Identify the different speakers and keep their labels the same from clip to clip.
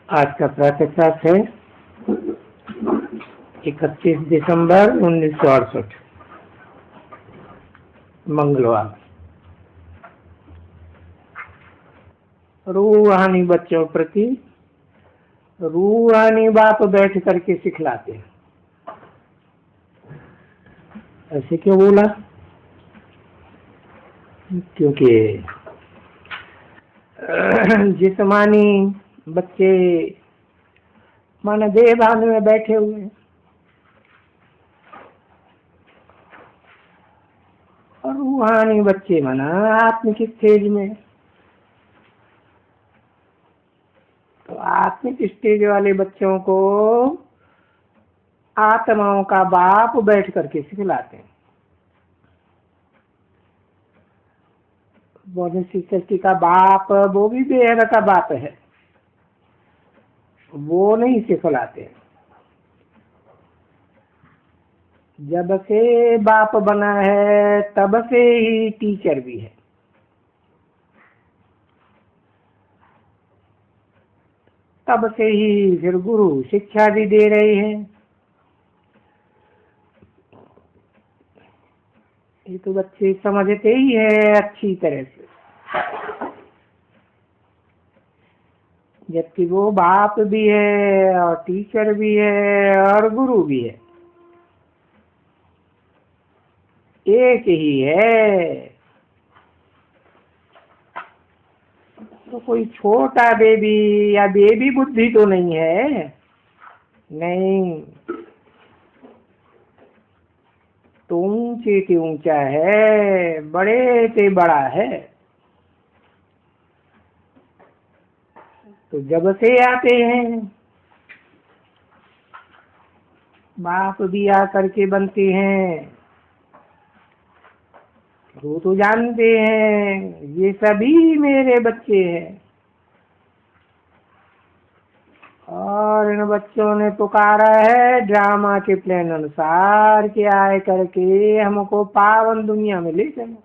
Speaker 1: आज का प्रातःकाल है 31 दिसंबर 1968 मंगलवार। रूहानी बच्चों प्रति रूहानी बाप बैठ करके सिखलाते हैं। ऐसे क्यों बोला? क्योंकि जिस्मानी बच्चे माना देह भान में बैठे हुए हैं और रूहानी बच्चे माना आत्मिक स्टेज में। तो आत्मिक स्टेज वाले बच्चों को आत्माओं का बाप बैठ करके सिखलाते हैं। बौद्ध सृष्टि का बाप वो भी बेहद का बाप है, वो नहीं सिखलाते। जब से बाप बना है तब से ही टीचर भी है। तब से ही फिर गुरु शिक्षा भी दे रहे हैं। ये तो बच्चे समझते ही है अच्छी तरह से, जबकि वो बाप भी है और टीचर भी है और गुरु भी है, एक ही है। तो कोई छोटा बेबी या बेबी बुद्धि तो नहीं है, नहीं। तो ऊंचे से ऊंचा है, बड़े से बड़ा है। तो जब से आते हैं बाप भी आकर के बनते हैं। वो तो जानते हैं ये सभी मेरे बच्चे हैं, और इन बच्चों ने पुकारा है ड्रामा के प्लान अनुसार कि आए करके हमको पावन दुनिया में ले चलो।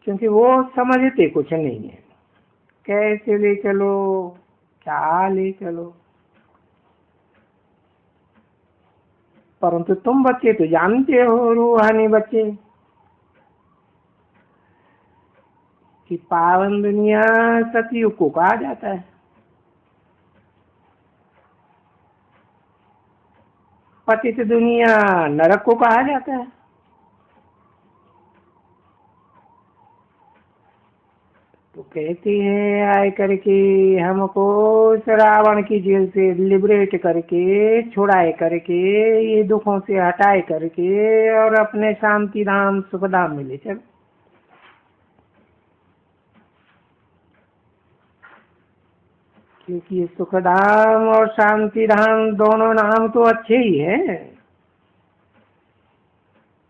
Speaker 1: क्योंकि वो समझते कुछ नहीं है, कैसे ले चलो, क्या ले चलो। परंतु तुम बच्चे तो जानते हो, रूहानी बच्चे, कि पावन दुनिया सतयुग को कहा जाता है, पतित दुनिया नरक को कहा जाता है। तो कहते हैं आए करके हमको इस रावण की जेल से लिबरेट करके, छुड़ाए करके, ये दुखों से हटाए करके और अपने शांति धाम सुख धाम में ले चलो। क्योंकि ये सुख धाम और शांति धाम दोनों नाम तो अच्छे ही हैं।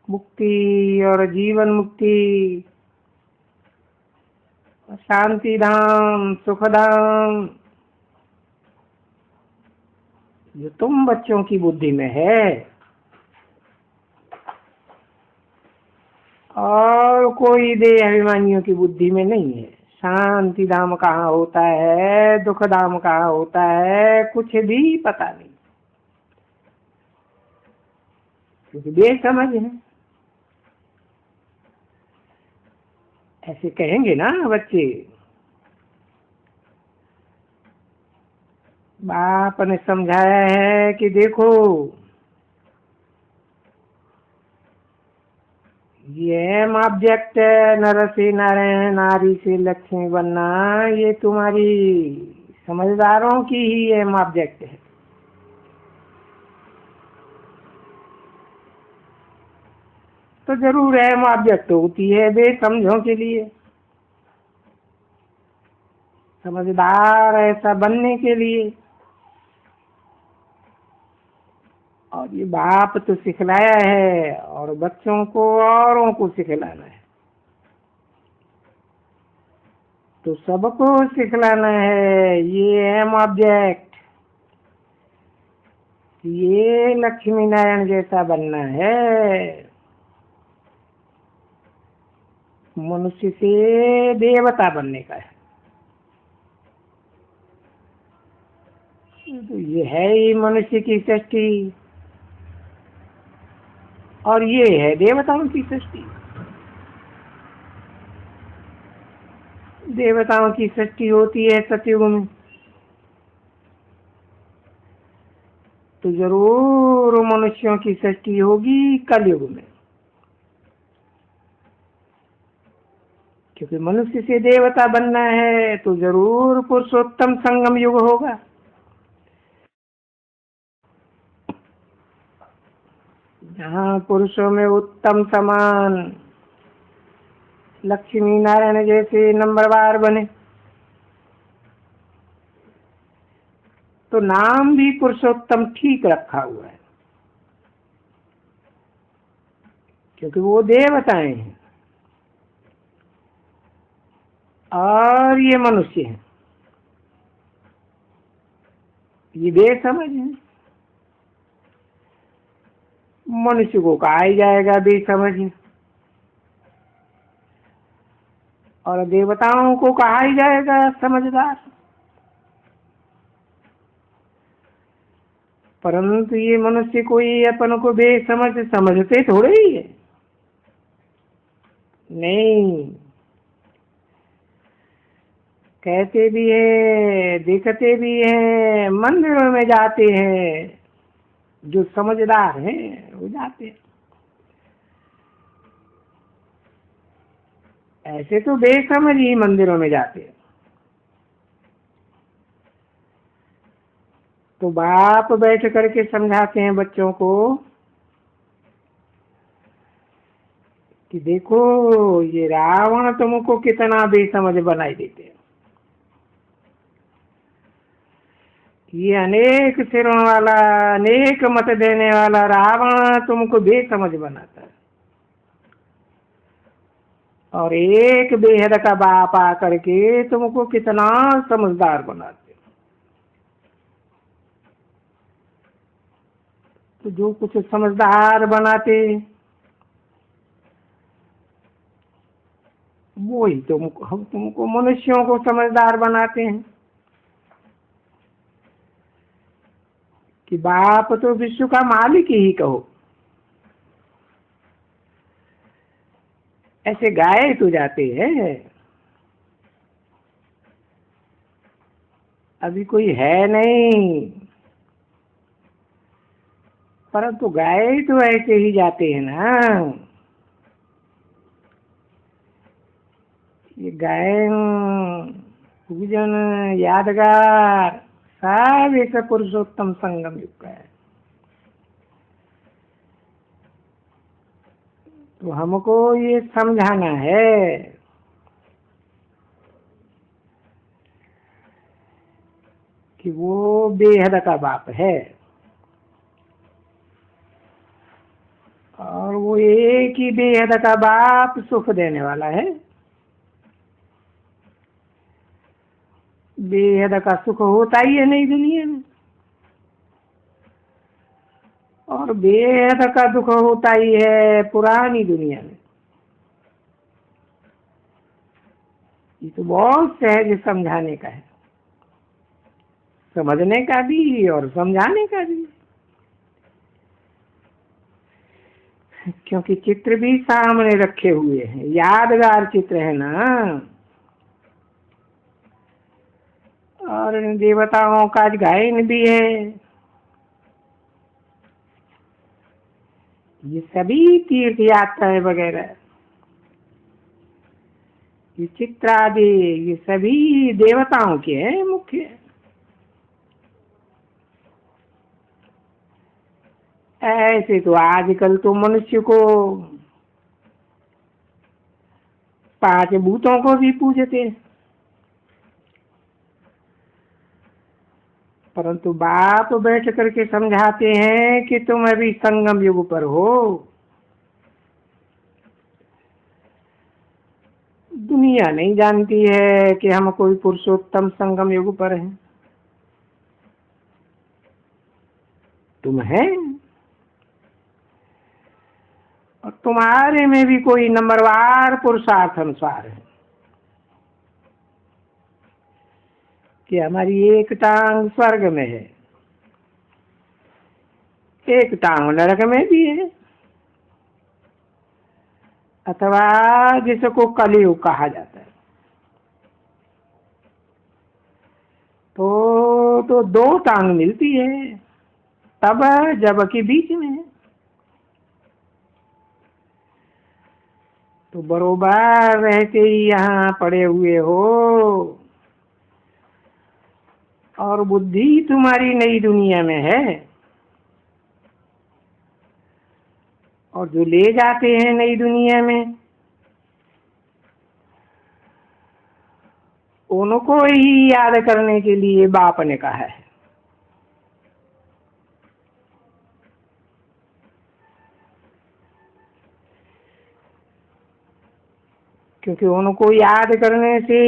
Speaker 1: मुक्ति और जीवन मुक्ति, शांति धाम, सुख धाम, जो तुम बच्चों की बुद्धि में है और कोई देह अभिमानियों की बुद्धि में नहीं है। शांति धाम कहाँ होता है, दुख धाम कहाँ होता है, कुछ भी पता नहीं, क्योंकि बेसमझ है। ऐसे कहेंगे ना बच्चे, बाप ने समझाया है कि देखो ये एम ऑब्जेक्ट है, नर से नारायण, नारी से लक्ष्मी बनना, ये तुम्हारी समझदारों की ही एम ऑब्जेक्ट है। तो जरूर एम ऑब्जेक्ट होती है बेसमझों के लिए, समझदार ऐसा बनने के लिए। और ये बाप तो सिखलाया है और बच्चों को औरों को सिखलाना है, तो सबको सिखलाना है ये एम ऑब्जेक्ट, ये लक्ष्मी नारायण जैसा बनना है। मनुष्य से देवता बनने का है। तो ये है ही मनुष्य की सृष्टि, और ये है देवताओं की सृष्टि। देवताओं की सृष्टि होती है सतयुग में, तो जरूर मनुष्यों की सृष्टि होगी कलयुग में, क्योंकि मनुष्य से देवता बनना है तो जरूर पुरुषोत्तम संगम युग होगा। जहाँ पुरुषों में उत्तम समान लक्ष्मी नारायण जैसे नंबरवार बने, तो नाम भी पुरुषोत्तम ठीक रखा हुआ है, क्योंकि वो देवताएं हैं और ये मनुष्य हैं। ये बेसमझ है। मनुष्य को कहा ही जाएगा बेसमझ, और देवताओं को कहा ही जाएगा समझदार। परंतु ये मनुष्य कोई अपन को बेसमझ समझते थोड़े ही है। नहीं, कहते भी है, देखते भी है, मंदिरों में जाते हैं, जो समझदार हैं वो जाते हैं। ऐसे तो बेसमझ ही मंदिरों में जाते हैं। तो बाप बैठ करके समझाते हैं बच्चों को कि देखो ये रावण तुमको कितना बेसमझ बनाई देते हैं। ये अनेक सिरों वाला, अनेक मत देने वाला रावण तुमको बेसमझ बनाता है, और एक बेहद का बाप आकर के तुमको कितना समझदार बनाते। तो जो कुछ समझदार बनाते वो ही तुमको, हम तुमको मनुष्यों को समझदार बनाते हैं कि बाप तो विश्व का मालिक ही कहो। ऐसे गाए तो जाते हैं, अभी कोई है नहीं, परंतु गाए तो ऐसे ही जाते हैं ना। ये गायन, पूजन, यादगार सब एक पुरुषोत्तम संगम युग का है। तो हमको ये समझाना है कि वो बेहद का बाप है, और वो एक ही बेहद का बाप सुख देने वाला है। बेहद का सुख होता ही है नई दुनिया में, और बेहद का दुख होता ही है पुरानी दुनिया में। ये तो बहुत सहज समझाने का है, समझने का भी और समझाने का भी, क्योंकि चित्र भी सामने रखे हुए हैं, यादगार चित्र है ना। और इन देवताओं का गायन भी है। ये सभी तीर्थ यात्राएं वगैरह, ये चित्र आदि, ये सभी देवताओं के हैं मुख्य। ऐसे तो आजकल तो मनुष्य को पांच भूतों को भी पूजते हैं, परंतु बाप बैठ करके समझाते हैं कि तुम अभी संगम युग पर हो। दुनिया नहीं जानती है कि हम कोई पुरुषोत्तम संगम युग पर हैं। तुम है, और तुम्हारे में भी कोई नंबरवार पुरुषार्थ अनुसार है कि हमारी एक टांग स्वर्ग में है, एक टांग नरक में भी है, अथवा जिसको कलयुग कहा जाता है। तो दो टांग मिलती है तब जब कि बीच में है। तो बरोबर रहते ही यहाँ पड़े हुए हो और बुद्धि तुम्हारी नई दुनिया में है, और जो ले जाते हैं नई दुनिया में उनको ही याद करने के लिए बाप ने कहा है। क्योंकि उनको याद करने से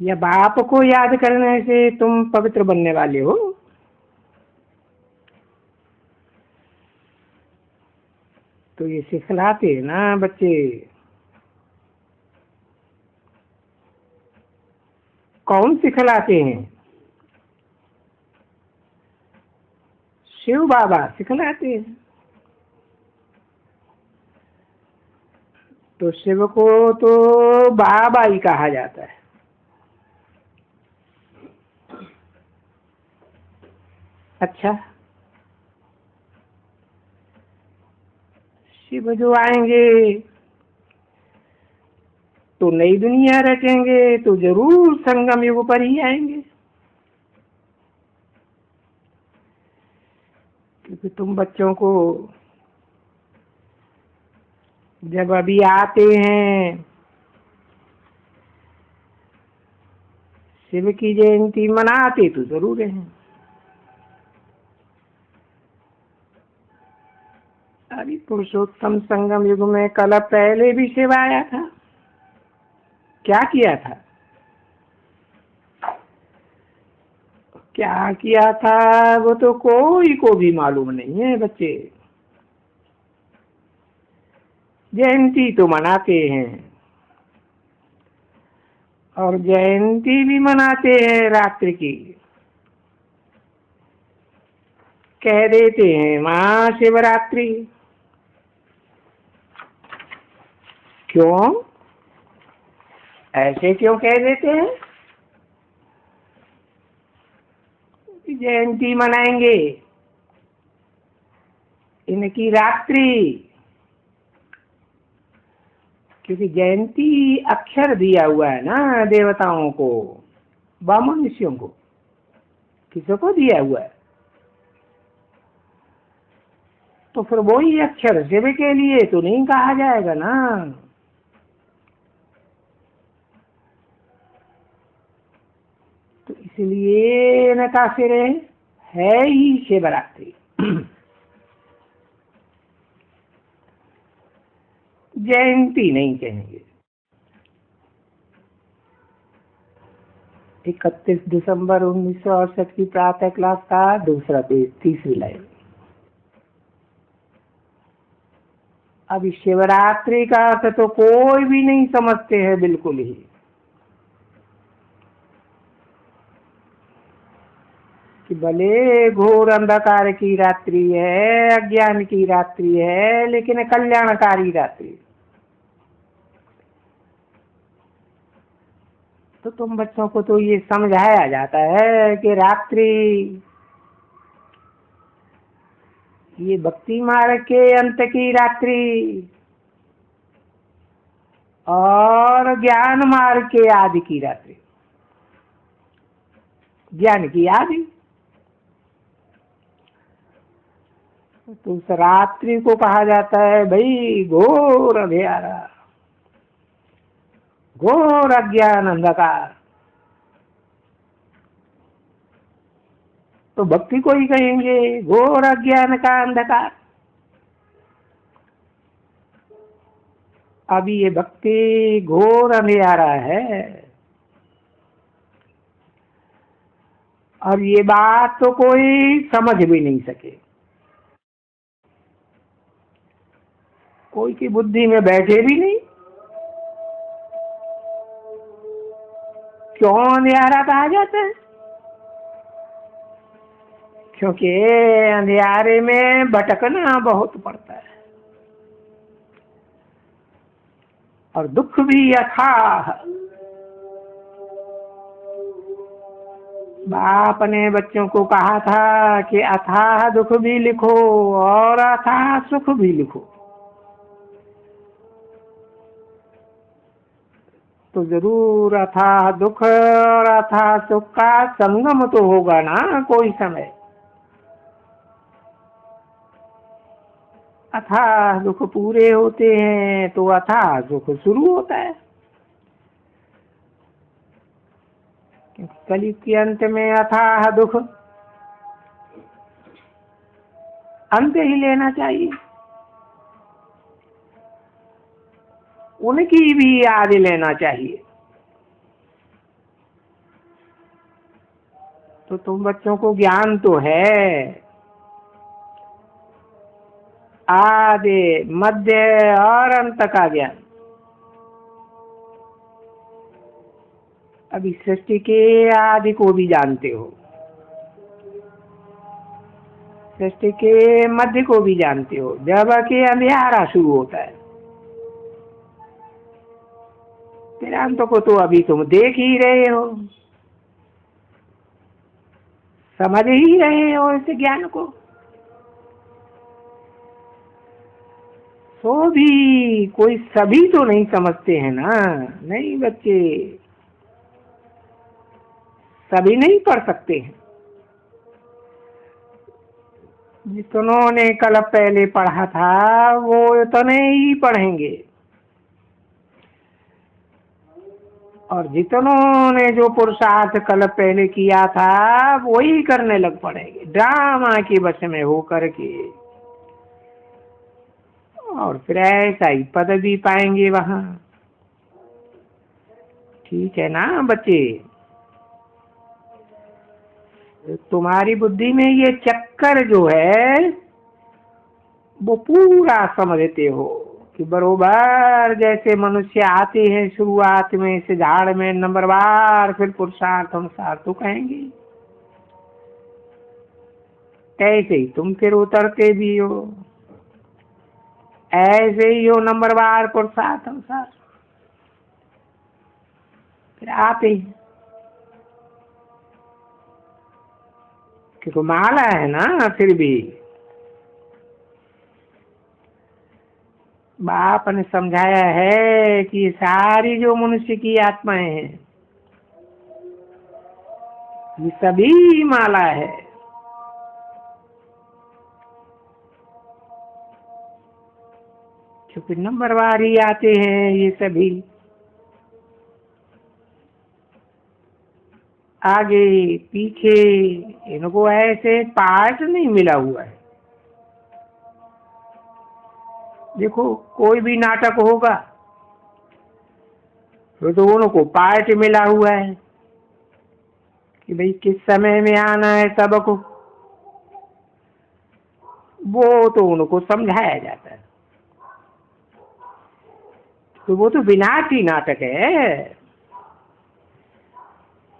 Speaker 1: या बाप को याद करने से तुम पवित्र बनने वाले हो। तो ये सिखलाते हैं ना बच्चे। कौन सिखलाते हैं? शिव बाबा सिखलाते हैं। तो शिव को तो बाबा ही कहा जाता है। अच्छा, शिव जो आएंगे तो नई दुनिया रचेंगे तो जरूर संगम युग पर ही आएंगे, क्योंकि तुम बच्चों को जब अभी आते हैं शिव की जयंती मनाते तो जरूर हैं। अरे पुरुषोत्तम संगम युग में कल पहले भी शिव आया था। क्या किया था? क्या किया था वो तो कोई को भी मालूम नहीं है बच्चे। जयंती तो मनाते हैं, और जयंती भी मनाते हैं रात्रि की। कह देते हैं महाशिवरात्रि। क्यों? ऐसे क्यों कह देते हैं? जयंती मनाएंगे इनकी रात्रि, क्योंकि जयंती अक्षर दिया हुआ है ना देवताओं को, मनुष्यों को, किसको दिया हुआ है? तो फिर वही अक्षर शिव के लिए तो नहीं कहा जाएगा ना। तो इसलिए इनका सिर है ही शिवरात्रि। जयंती नहीं कहेंगे। 31 दिसंबर 1968 की प्रातः क्लास का दूसरा पेज, तीसरी लाइन। अभी शिवरात्रि का अर्थ तो कोई भी नहीं समझते हैं बिल्कुल ही। कि भले घोर अंधकार की रात्रि है, अज्ञान की रात्रि है, लेकिन कल्याणकारी रात्रि। तो तुम बच्चों को तो ये समझाया जाता है कि रात्रि ये भक्ति मार्ग के अंत की रात्रि और ज्ञान मार्ग के आदि की रात्रि। ज्ञान की आदि। तो उस रात्रि को कहा जाता है भाई घोर अंधेरा, घोर अज्ञान अंधकार। तो भक्ति को ही कहेंगे घोर अज्ञान का अंधकार। अभी ये भक्ति घोर अंधेरा है, और ये बात तो कोई समझ भी नहीं सके। कोई की बुद्धि में बैठे भी नहीं। क्यों अंधियारा कहा जाता है? क्योंकि अंधियारे में भटकना बहुत पड़ता है और दुख भी अथाह। बाप ने बच्चों को कहा था कि अथाह दुख भी लिखो और अथाह सुख भी लिखो। तो जरूर अथाह दुख और अथाह सुख का संगम तो होगा ना कोई समय। अथाह दुख पूरे होते हैं तो अथाह सुख शुरू होता है। कलयुग के अंत में अथाह दुख अंत ही लेना चाहिए, उनकी भी याद लेना चाहिए। तो तुम बच्चों को ज्ञान तो है, आदि मध्य और अंत का ज्ञान। अभी सृष्टि के आदि को भी जानते हो, सृष्टि के मध्य को भी जानते हो, जब के अंधियारा शुरू होता है। तेरे अंत को तो अभी तुम देख ही रहे हो, समझ ही रहे हो इस ज्ञान को। तो भी कोई सभी तो नहीं समझते हैं ना। नहीं बच्चे, सभी नहीं पढ़ सकते हैं। जितनों ने कल पहले पढ़ा था वो इतने ही पढ़ेंगे, और जितनों ने जो पुरुषार्थ कल पहले किया था वही करने लग पड़ेंगे, ड्रामा के वश में हो करके। और फिर ऐसा ही पद भी पाएंगे वहां। ठीक है ना बच्चे? तुम्हारी बुद्धि में ये चक्कर जो है वो पूरा समझते हो कि बरोबर जैसे मनुष्य आते हैं शुरुआत में इस झाड़ में नंबरवार, फिर पुरुषार्थ अनुसार तो कहेंगे, ऐसे ही तुम फिर उतरते भी हो, ऐसे ही हो नंबरवार पुरुषार्थ अनुसार फिर आते ही। क्योंकि माला है ना। फिर भी बाप ने समझाया है कि सारी जो मनुष्य की आत्माएं हैं ये सभी माला है। क्योंकि नंबरवार ही आते हैं ये सभी, आगे पीछे इनको ऐसे पार्ट नहीं मिला हुआ है। देखो कोई भी नाटक होगा तो उनको पार्ट मिला हुआ है कि भाई किस समय में आना है सबको, वो तो उनको समझाया जाता है। तो वो तो विनाशी नाटक है,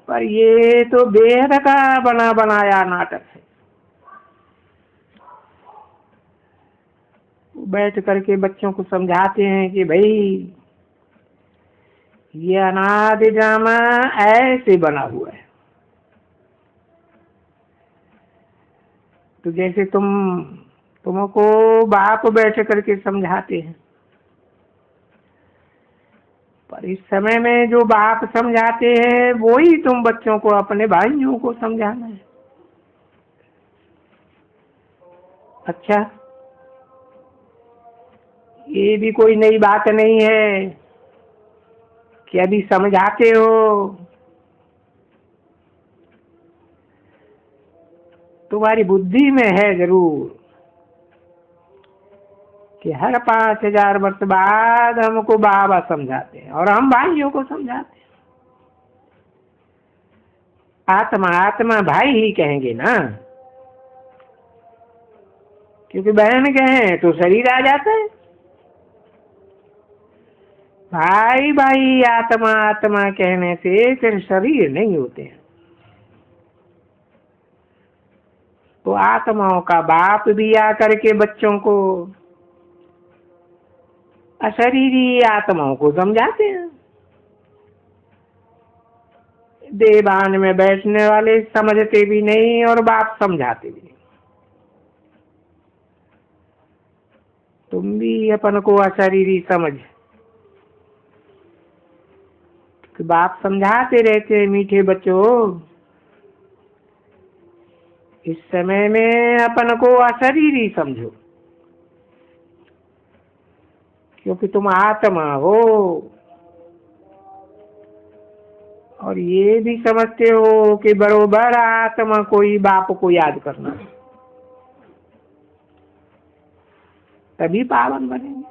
Speaker 1: पर ये तो बेहद का बना बनाया नाटक है। बैठ करके बच्चों को समझाते हैं कि भाई ये अनादि ड्रामा ऐसे बना हुआ है। तो जैसे तुमको बाप बैठ करके समझाते हैं, पर इस समय में जो बाप समझाते हैं वही तुम बच्चों को, अपने भाइयों को समझाना है। अच्छा, ये भी कोई नई बात नहीं है कि अभी समझाते हो। तुम्हारी बुद्धि में है जरूर कि हर 5000 वर्ष बाद हमको बाबा समझाते हैं और हम भाइयों को समझाते हैं। आत्मा आत्मा भाई ही कहेंगे ना, क्योंकि बहन कहें तो शरीर आ जाता है। भाई भाई आत्मा आत्मा कहने से फिर शरीर नहीं होते हैं। तो आत्माओं का बाप भी आकर के बच्चों को अशरीरी आत्माओं को समझाते हैं। देवान में बैठने वाले समझते भी नहीं और बाप समझाते भी नहीं। तुम भी अपन को अशरीरी समझ कि बाप समझाते रहते हैं, मीठे बच्चों इस समय में अपन को अशरीरी समझो, क्योंकि तुम आत्मा हो। और ये भी समझते हो कि बरोबर आत्मा को ही बाप को याद करना, तभी पावन बनेंगे।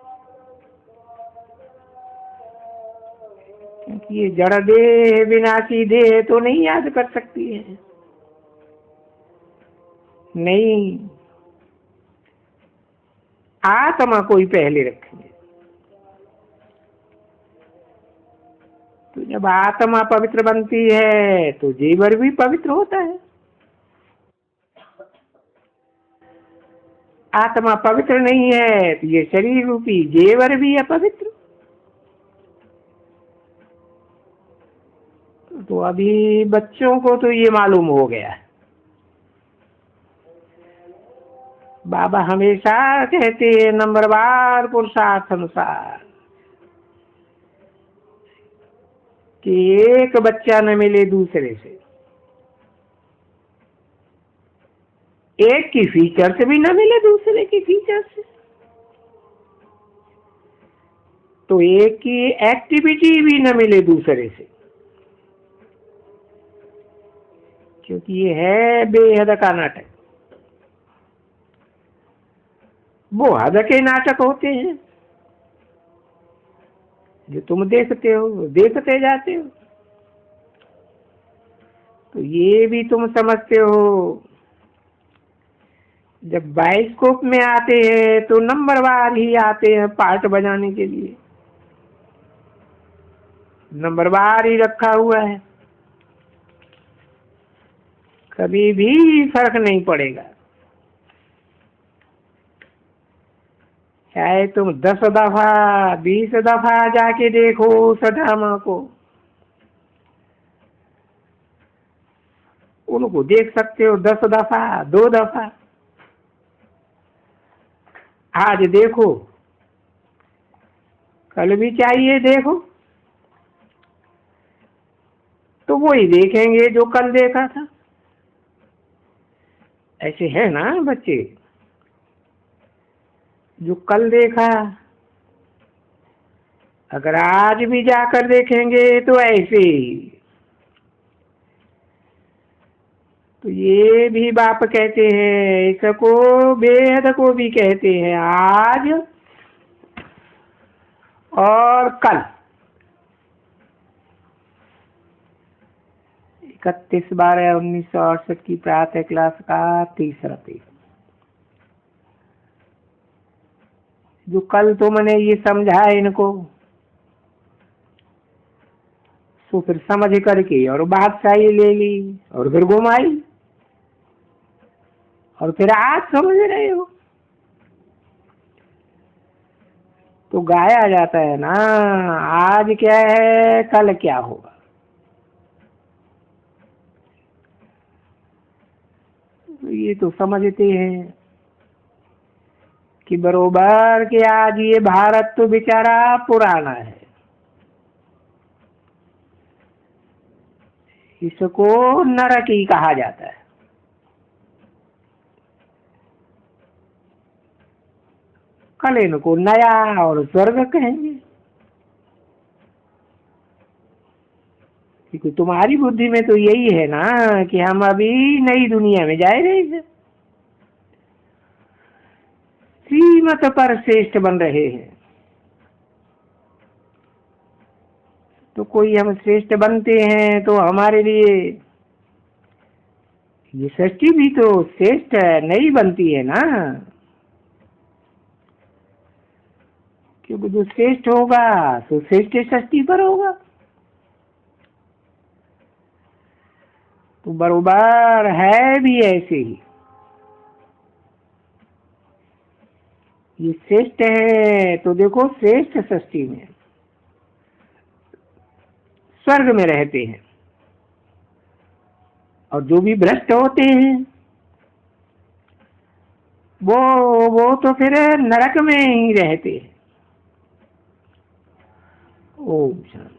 Speaker 1: क्योंकि ये जड़ देह विनाशी देह तो नहीं याद कर सकती है, नहीं, आत्मा को ही पहले रखेंगे। तो जब आत्मा पवित्र बनती है तो जीवर भी पवित्र होता है। आत्मा पवित्र नहीं है तो ये शरीर रूपी जेवर भी है पवित्र। तो अभी बच्चों को तो ये मालूम हो गया है। बाबा हमेशा कहते हैं नंबरवार पुरुषार्थ अनुसार कि एक बच्चा न मिले दूसरे से, एक की फीचर से भी न मिले दूसरे की फीचर से, तो एक की एक्टिविटी भी न मिले दूसरे से, क्योंकि ये है बेहद का नाटक। वो हद के नाटक होते हैं जो तुम देखते हो, देखते जाते हो। तो ये भी तुम समझते हो, जब बाइस्कोप में आते हैं तो नंबरवार ही आते हैं पार्ट बजाने के लिए, नंबरवार ही रखा हुआ है, कभी भी फर्क नहीं पड़ेगा। चाहे तुम 10 दफा 20 दफा जाके देखो उस ड्रामा को, उनको देख सकते हो 10 दफा 2 दफा। आज देखो, कल भी चाहिए देखो, तो वो ही देखेंगे जो कल देखा था। ऐसे है ना बच्चे, जो कल देखा अगर आज भी जाकर देखेंगे तो ऐसे ही। तो ये भी बाप कहते हैं, इसको बेहद को भी कहते हैं आज और कल। 31/12/1968 की प्रातः क्लास का तीसरा पेज। जो कल तुमने ये समझा इनको, तो फिर समझ करके और बादशाही ले ली और फिर घुमाई, और फिर आज समझ रहे हो। तो गाया जाता है ना, आज क्या है कल क्या होगा। तो ये तो समझते हैं कि बरोबर कि आज ये भारत तो बेचारा पुराना है, इसको नरक ही कहा जाता है। कल इनको नया और स्वर्ग कहेंगे, क्योंकि तुम्हारी बुद्धि में तो यही है ना कि हम अभी नई दुनिया में जा रहे हैं, श्रीमत पर श्रेष्ठ बन रहे हैं। तो कोई हम श्रेष्ठ बनते हैं तो हमारे लिए ये सृष्टि भी तो श्रेष्ठ नहीं बनती है ना, क्योंकि जो श्रेष्ठ होगा तो श्रेष्ठ षष्ठी पर होगा। तो बरोबर है भी ऐसे ही, ये श्रेष्ठ है तो देखो श्रेष्ठ षष्ठी में स्वर्ग में रहते हैं, और जो भी भ्रष्ट होते हैं वो तो फिर नरक में ही रहते हैं। ओम शांति।